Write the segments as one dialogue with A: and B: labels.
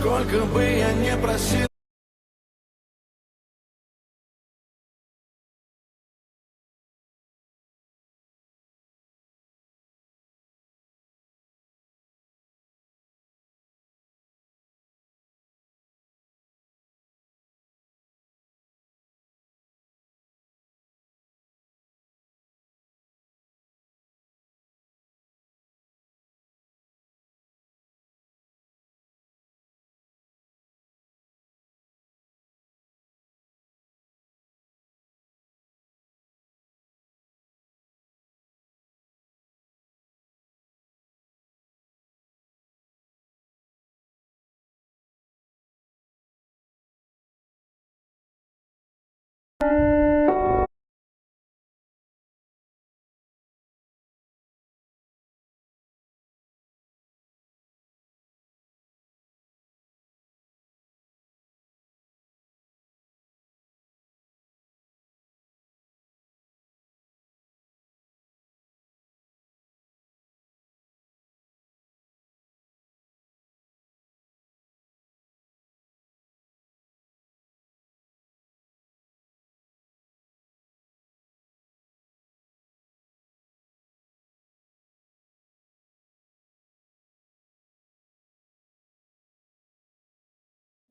A: Сколько бы я не просил.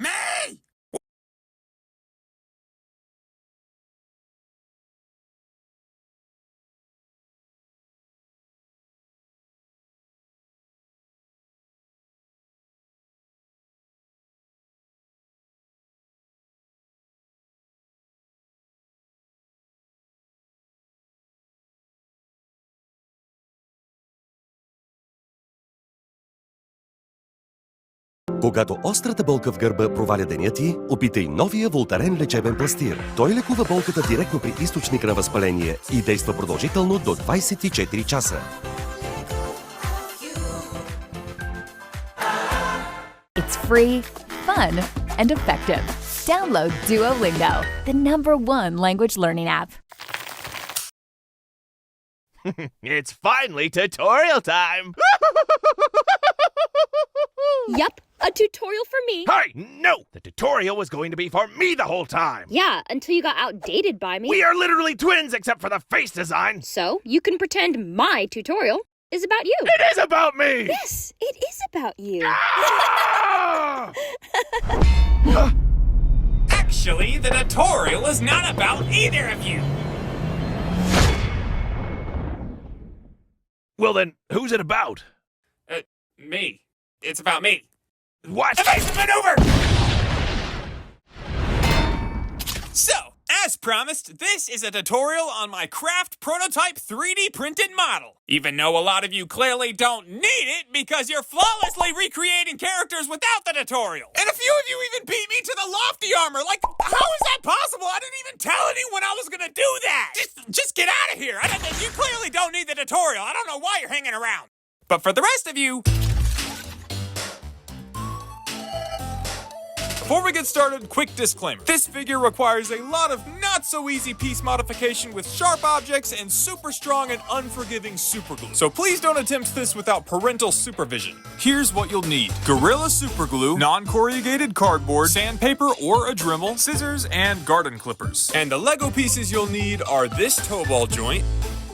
B: May!
C: Когато острата болка в гърба проваля деня ти, опитай новия Волтарен лечебен пластир. Той лекува болката директно при източника на възпаление и действа продължително до 24 часа.
D: It's free, fun, and effective. Download Duolingo, the #1 language learning app.
E: It's finally tutorial time!
F: Yup, a tutorial for me.
E: Hey, no! The tutorial was going to be for me the whole time!
F: Yeah, until you got outdated by me.
E: We are literally twins except for the face design!
F: So, you can pretend my tutorial is about you.
E: It is about me!
F: Yes, it is about you.
E: Ah!
B: Actually, the tutorial is not about either of you.
E: Well then, who's it about?
B: Me. It's about me.
E: What?
B: Evasive maneuver! So, as promised, this is a tutorial on my Craft Prototype 3D printed model. Even though a lot of you clearly don't need it because you're flawlessly recreating characters without the tutorial. And a few of you even beat me to the lofty armor. Like, how is that possible? I didn't even tell anyone I was gonna do that. Just get out of here. You clearly don't need the tutorial. I don't know why you're hanging around. But for the rest of you, before we get started, quick disclaimer. This figure requires a lot of not-so-easy piece modification with sharp objects and super strong and unforgiving superglue. So please don't attempt this without parental supervision. Here's what you'll need. Gorilla Superglue, non-corrugated cardboard, sandpaper or a Dremel, scissors, and garden clippers. And the Lego pieces you'll need are this toe ball joint,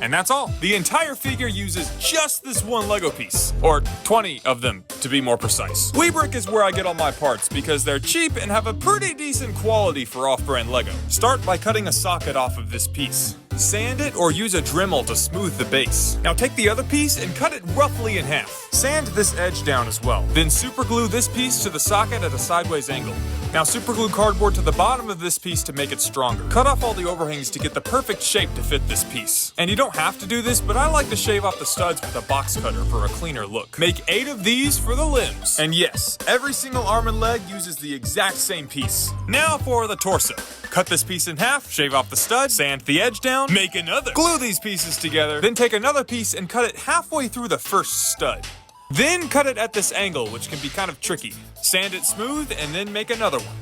B: and that's all. The entire figure uses just this one Lego piece, or 20 of them to be more precise. Weebrick is where I get all my parts because they're cheap and have a pretty decent quality for off-brand Lego. Start by cutting a socket off of this piece. Sand it or use a Dremel to smooth the base. Now take the other piece and cut it roughly in half. Sand this edge down as well. Then superglue this piece to the socket at a sideways angle. Now superglue cardboard to the bottom of this piece to make it stronger. Cut off all the overhangs to get the perfect shape to fit this piece. And you don't have to do this, but I like to shave off the studs with a box cutter for a cleaner look. Make 8 of these for the limbs. And yes, every single arm and leg uses the exact same piece. Now for the torso. Cut this piece in half, shave off the stud, sand the edge down, make another. Glue these pieces together, then take another piece and cut it halfway through the first stud. Then cut it at this angle, which can be kind of tricky. Sand it smooth and then make another one.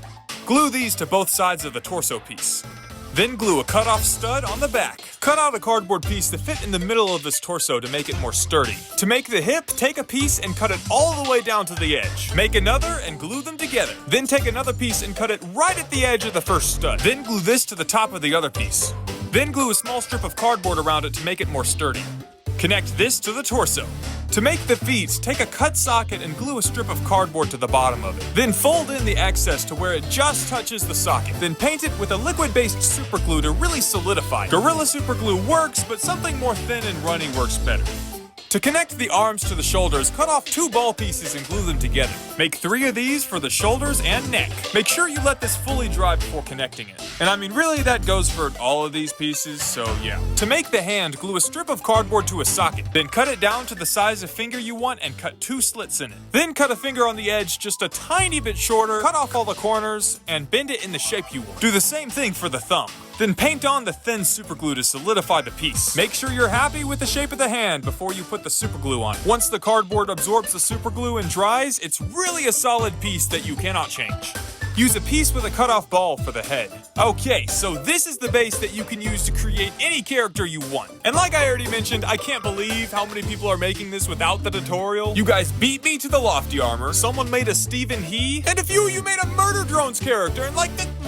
B: Glue these to both sides of the torso piece. Then glue a cut-off stud on the back. Cut out a cardboard piece to fit in the middle of this torso to make it more sturdy. To make the hip, take a piece and cut it all the way down to the edge. Make another and glue them together. Then take another piece and cut it right at the edge of the first stud. Then glue this to the top of the other piece. Then glue a small strip of cardboard around it to make it more sturdy. Connect this to the torso. To make the feet, take a cut socket and glue a strip of cardboard to the bottom of it. Then fold in the excess to where it just touches the socket. Then paint it with a liquid-based superglue to really solidify it. Gorilla Superglue works, but something more thin and runny works better. To connect the arms to the shoulders, cut off 2 ball pieces and glue them together. Make 3 of these for the shoulders and neck. Make sure you let this fully dry before connecting it. And I mean, really, that goes for all of these pieces, so yeah. To make the hand, glue a strip of cardboard to a socket. Then cut it down to the size of finger you want and cut 2 slits in it. Then cut a finger on the edge just a tiny bit shorter, cut off all the corners, and bend it in the shape you want. Do the same thing for the thumb. Then paint on the thin superglue to solidify the piece. Make sure you're happy with the shape of the hand before you put the superglue on. Once the cardboard absorbs the superglue and dries, it's really a solid piece that you cannot change. Use a piece with a cut-off ball for the head. Okay, so this is the base that you can use to create any character you want. And like I already mentioned, I can't believe how many people are making this without the tutorial. You guys beat me to the lofty armor, someone made a Stephen He, and a few of you made a Murder Drones character, and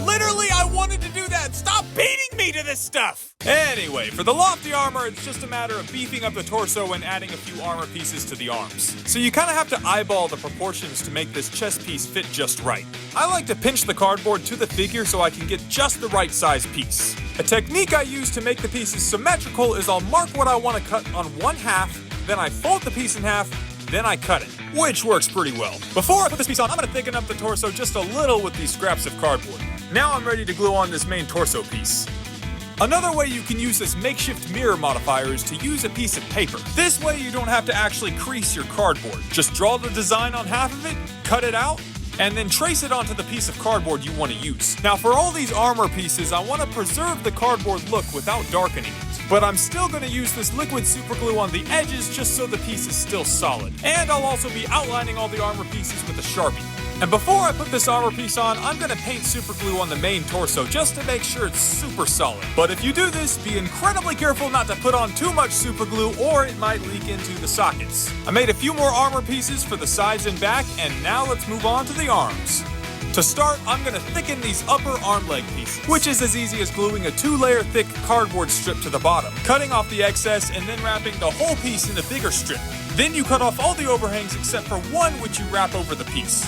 B: literally I wanted to do that. Stop beating me to this stuff! Anyway, for the lofty armor, it's just a matter of beefing up the torso and adding a few armor pieces to the arms. So you kind of have to eyeball the proportions to make this chest piece fit just right. I like to pinch the cardboard to the figure so I can get just the right size piece. A technique I use to make the pieces symmetrical is I'll mark what I want to cut on one half, then I fold the piece in half, then I cut it, which works pretty well. Before I put this piece on, I'm going to thicken up the torso just a little with these scraps of cardboard. Now I'm ready to glue on this main torso piece. Another way you can use this makeshift mirror modifier is to use a piece of paper. This way you don't have to actually crease your cardboard. Just draw the design on half of it, cut it out, and then trace it onto the piece of cardboard you want to use. Now for all these armor pieces, I want to preserve the cardboard look without darkening it. But I'm still going to use this liquid superglue on the edges just so the piece is still solid. And I'll also be outlining all the armor pieces with a Sharpie. And before I put this armor piece on, I'm going to paint superglue on the main torso just to make sure it's super solid. But if you do this, be incredibly careful not to put on too much superglue or it might leak into the sockets. I made a few more armor pieces for the sides and back, and now let's move on to the arms. To start, I'm going to thicken these upper arm leg pieces, which is as easy as gluing a 2-layer thick cardboard strip to the bottom, cutting off the excess and then wrapping the whole piece in a bigger strip. Then you cut off all the overhangs except for one which you wrap over the piece.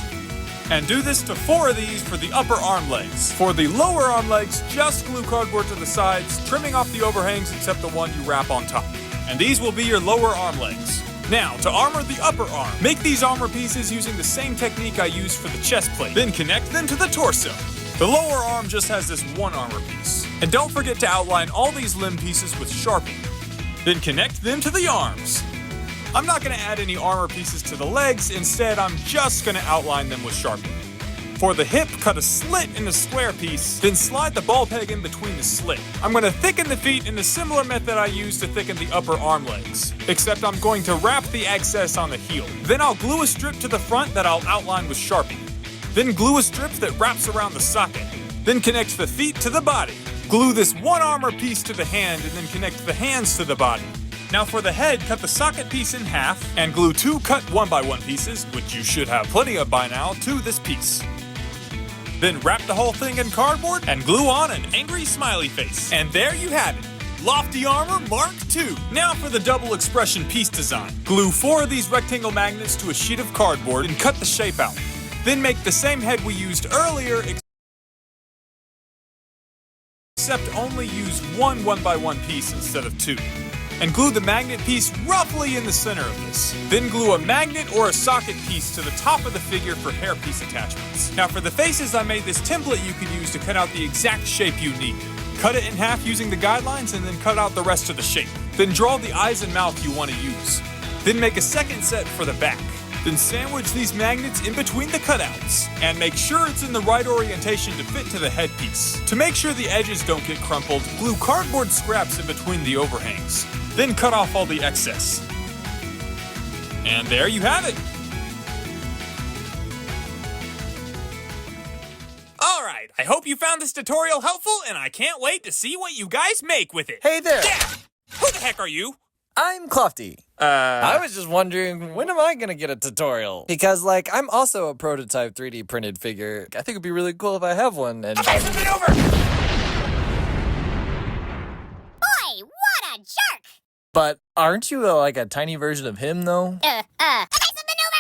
B: And do this to 4 of these for the upper arm legs. For the lower arm legs, just glue cardboard to the sides, trimming off the overhangs except the one you wrap on top. And these will be your lower arm legs. Now, to armor the upper arm, make these armor pieces using the same technique I used for the chest plate. Then connect them to the torso. The lower arm just has this one armor piece. And don't forget to outline all these limb pieces with Sharpie. Then connect them to the arms. I'm not going to add any armor pieces to the legs, instead I'm just going to outline them with Sharpie. For the hip, cut a slit in the square piece, then slide the ball peg in between the slit. I'm going to thicken the feet in a similar method I used to thicken the upper arm legs, except I'm going to wrap the excess on the heel. Then I'll glue a strip to the front that I'll outline with Sharpie. Then glue a strip that wraps around the socket. Then connect the feet to the body. Glue this one armor piece to the hand and then connect the hands to the body. Now for the head, cut the socket piece in half and glue 2 cut 1x1 pieces, which you should have plenty of by now, to this piece. Then wrap the whole thing in cardboard and glue on an angry smiley face. And there you have it, Lofty Armor Mark II. Now for the double expression piece design. Glue 4 of these rectangle magnets to a sheet of cardboard and cut the shape out. Then make the same head we used earlier, except only use 1 1x1 piece instead of 2. And glue the magnet piece roughly in the center of this. Then glue a magnet or a socket piece to the top of the figure for hairpiece attachments. Now for the faces, I made this template you can use to cut out the exact shape you need. Cut it in half using the guidelines and then cut out the rest of the shape. Then draw the eyes and mouth you want to use. Then make a second set for the back. Then sandwich these magnets in between the cutouts. And make sure it's in the right orientation to fit to the headpiece. To make sure the edges don't get crumpled, glue cardboard scraps in between the overhangs. Then cut off all the excess. And there you have it! Alright, Alright, I hope you found this tutorial helpful, and I can't wait to see what you guys make with it.
G: Hey there!
B: Yeah! Who the heck are you?
G: I'm Clofty. I was just wondering, when am I gonna get a tutorial? Because, like, I'm also a prototype 3D printed figure. I think it'd be really cool if I have one, and...
B: Okay, flip it over!
H: Boy, what a jerk!
G: But aren't you, like, a tiny version of him, though?
H: Okay, flip it over!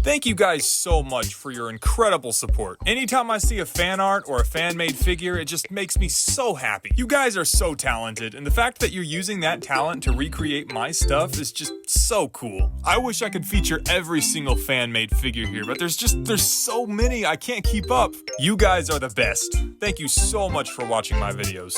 B: Thank you guys so much for your incredible support. Anytime I see a fan art or a fan-made figure, it just makes me so happy. You guys are so talented, and the fact that you're using that talent to recreate my stuff is just so cool. I wish I could feature every single fan-made figure here, but there's so many I can't keep up. You guys are the best. Thank you so much for watching my videos.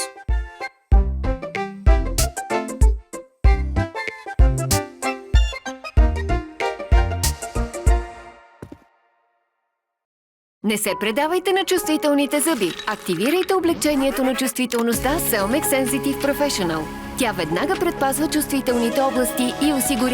I: Не се предавайте на чувствителните зъби. Активирайте облегчението на чувствителността Selmec Sensitive Professional. Тя веднага предпазва чувствителните области и осигурява